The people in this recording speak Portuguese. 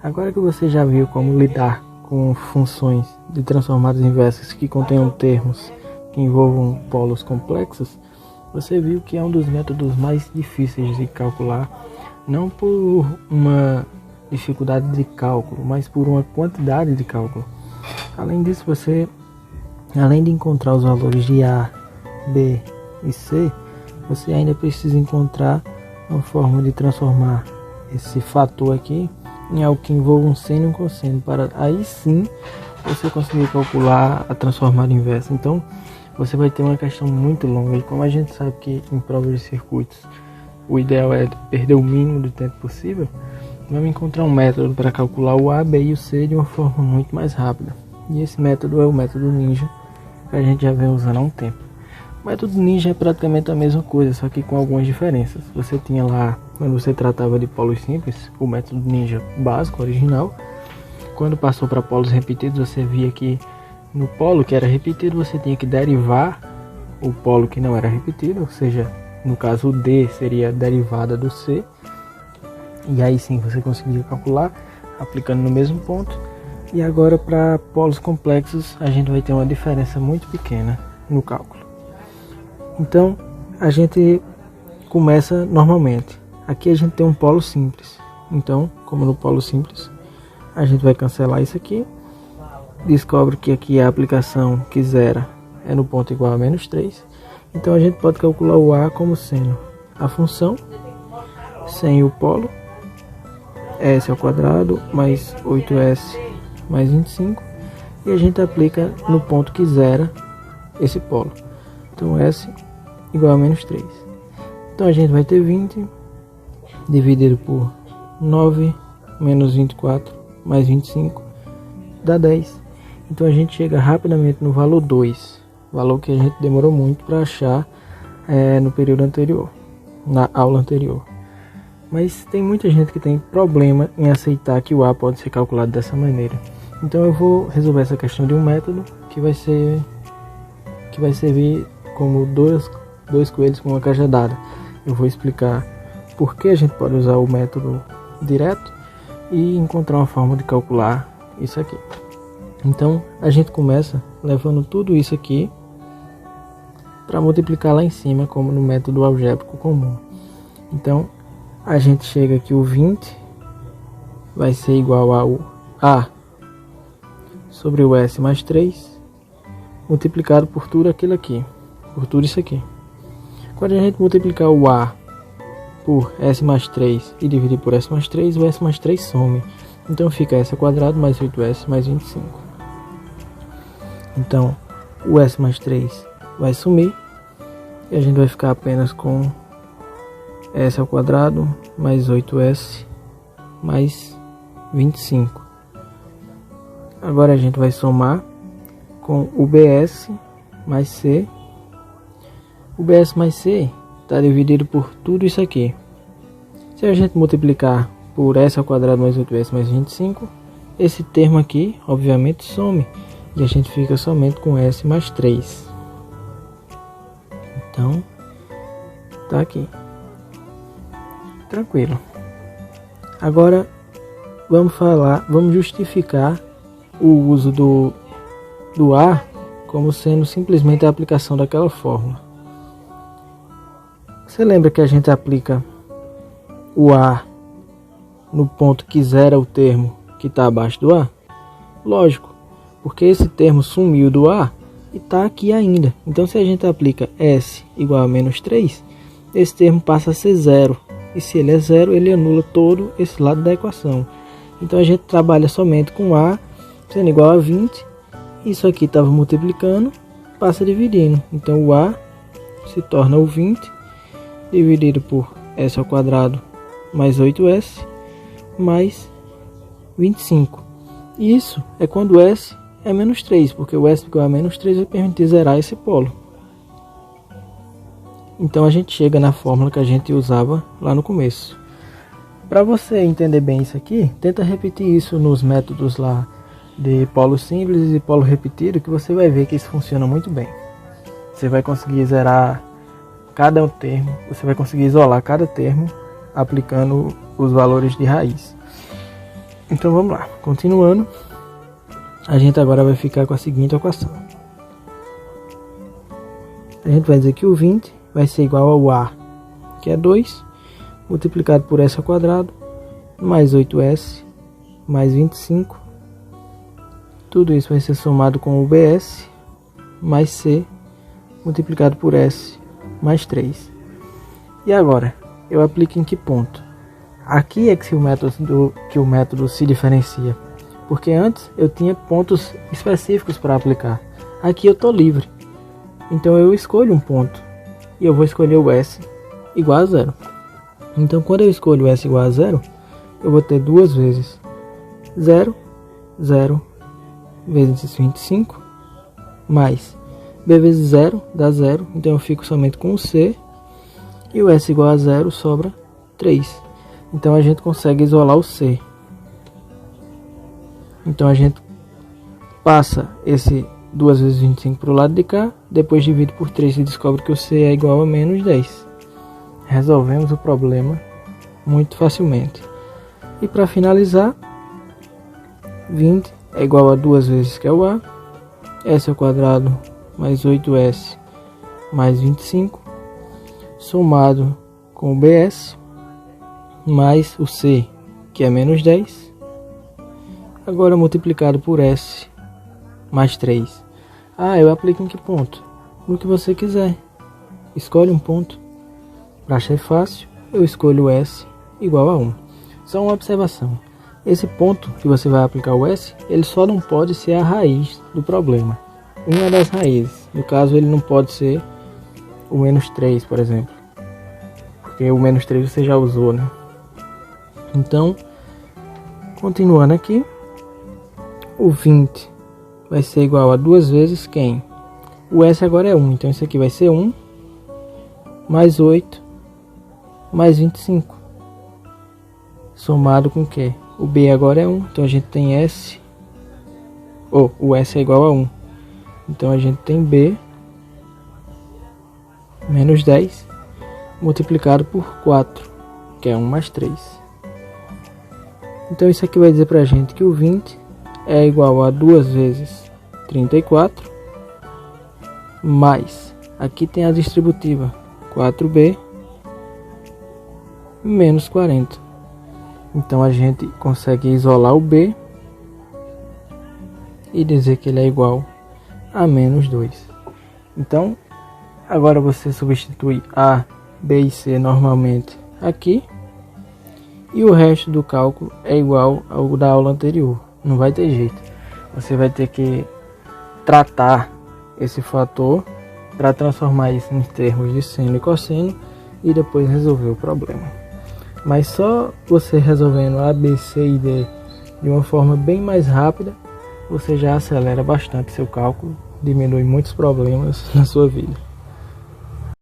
Agora que você já viu como lidar com funções de transformadas inversas que contenham termos que envolvam polos complexos, você viu que é um dos métodos mais difíceis de calcular, não por uma dificuldade de cálculo, mas por uma quantidade de cálculo. Além disso, você, além de encontrar os valores de A, B e C, você ainda precisa encontrar uma forma de transformar esse fator aqui em algo que envolva um seno e um cosseno, para aí sim você conseguir calcular a transformada inversa. Então você vai ter uma questão muito longa, e como a gente sabe que em provas de circuitos o ideal é perder o mínimo de tempo possível, vamos encontrar um método para calcular o A, B e o C de uma forma muito mais rápida. E esse método é o método Ninja, que a gente já vem usando há um tempo. O método Ninja é praticamente a mesma coisa, só que com algumas diferenças. Você tinha lá, quando você tratava de polos simples, o método Ninja básico, original. Quando passou para polos repetidos, você via que no polo que era repetido, você tinha que derivar o polo que não era repetido, ou seja, no caso o D seria a derivada do C. E aí sim você conseguia calcular, aplicando no mesmo ponto. E agora para polos complexos, a gente vai ter uma diferença muito pequena no cálculo. Então a gente começa normalmente. Aqui a gente tem um polo simples. Então, como no polo simples, a gente vai cancelar isso aqui. Descobre que aqui a aplicação que zera é no ponto igual a menos 3. Então a gente pode calcular o A como sendo a função sem o polo, S ao quadrado mais 8S mais 25. E a gente aplica no ponto que zera esse polo. Então S igual a menos 3. Então a gente vai ter 20 dividido por 9 menos 24 mais 25 dá 10. Então a gente chega rapidamente no valor 2, valor que a gente demorou muito para achar no período anterior, na aula anterior. Mas tem muita gente que tem problema em aceitar que o A pode ser calculado dessa maneira. Então eu vou resolver essa questão de um método que vai servir como dois coelhos com uma cajadada. Eu vou explicar por que a gente pode usar o método direto e encontrar uma forma de calcular isso aqui. Então a gente começa levando tudo isso aqui para multiplicar lá em cima, como no método algébrico comum. Então a gente chega que o 20 vai ser igual ao A sobre o S mais 3 multiplicado por tudo aquilo aqui, por tudo isso aqui. Quando a gente multiplicar o A por S mais 3 e dividir por S mais 3, o S mais 3 some. Então fica S ao quadrado mais 8S mais 25. Então o S mais 3 vai sumir e a gente vai ficar apenas com S ao quadrado mais 8S mais 25. Agora a gente vai somar com o BS mais C. O BS mais C está dividido por tudo isso aqui. Se a gente multiplicar por S ao quadrado mais 8S mais 25, esse termo aqui obviamente some e a gente fica somente com S mais 3. Então tá aqui, tranquilo. Agora vamos justificar o uso do A como sendo simplesmente a aplicação daquela fórmula. Você lembra que a gente aplica o A no ponto que zera o termo que está abaixo do A? Lógico, porque esse termo sumiu do A e está aqui ainda. Então se a gente aplica S igual a menos 3, esse termo passa a ser zero. E se ele é zero, ele anula todo esse lado da equação. Então a gente trabalha somente com A sendo igual a 20. Isso aqui estava multiplicando, passa dividindo. Então o A se torna o 20 dividido por S ao quadrado mais 8S mais 25. Isso é quando S é menos 3, porque o S igual a menos 3 vai permitir zerar esse polo. Então a gente chega na fórmula que a gente usava lá no começo. Para você entender bem isso aqui, tenta repetir isso nos métodos lá de polo simples e polo repetido, que você vai ver que isso funciona muito bem. Você vai conseguir zerar cada termo, você vai conseguir isolar cada termo aplicando os valores de raiz. Então vamos lá, continuando, a gente agora vai ficar com a seguinte equação. A gente vai dizer que o 20 vai ser igual ao A, que é 2, multiplicado por S ao quadrado, mais 8S, mais 25. Tudo isso vai ser somado com o BS, mais C, multiplicado por S, mais 3. E agora, eu aplico em que ponto? Aqui é que o método se diferencia, porque antes eu tinha pontos específicos para aplicar. Aqui eu estou livre, então eu escolho um ponto e eu vou escolher o S igual a 0. Então quando eu escolho o S igual a 0, eu vou ter duas vezes 0, 0 vezes 25, mais B vezes 0 dá 0, então eu fico somente com o C, e o S igual a 0 sobra 3. Então a gente consegue isolar o C. Então a gente passa esse 2 vezes 25 para o lado de cá, depois divide por 3 e descobre que o C é igual a menos 10. Resolvemos o problema muito facilmente. E para finalizar, 20 é igual a 2 vezes que é o A, S ao quadrado mais 8S mais 25, somado com o BS, mais o C, que é menos 10, agora multiplicado por S, mais 3. Eu aplico em que ponto? No que você quiser. Escolhe um ponto. Para achar fácil, eu escolho o S igual a 1. Só uma observação. Esse ponto que você vai aplicar o S, ele só não pode ser a raiz do problema. Uma das raízes. No caso, ele não pode ser o menos 3, por exemplo. Porque o menos 3 você já usou, né? Então, continuando aqui, o 20 vai ser igual a 2 vezes quem? O S agora é 1, então isso aqui vai ser 1, mais 8, mais 25. Somado com o que? O B agora é 1, então a gente tem S, o S é igual a 1. Então a gente tem B, menos 10, multiplicado por 4, que é 1 mais 3. Então isso aqui vai dizer pra gente que o 20 é igual a 2 vezes 34, mais, aqui tem a distributiva, 4B, menos 40. Então a gente consegue isolar o B e dizer que ele é igual a menos 2. Então, agora você substitui A, B e C normalmente aqui. E o resto do cálculo é igual ao da aula anterior. Não vai ter jeito. Você vai ter que tratar esse fator para transformar isso em termos de seno e cosseno e depois resolver o problema. Mas só você resolvendo A, B, C e D de uma forma bem mais rápida, você já acelera bastante seu cálculo, diminui muitos problemas na sua vida.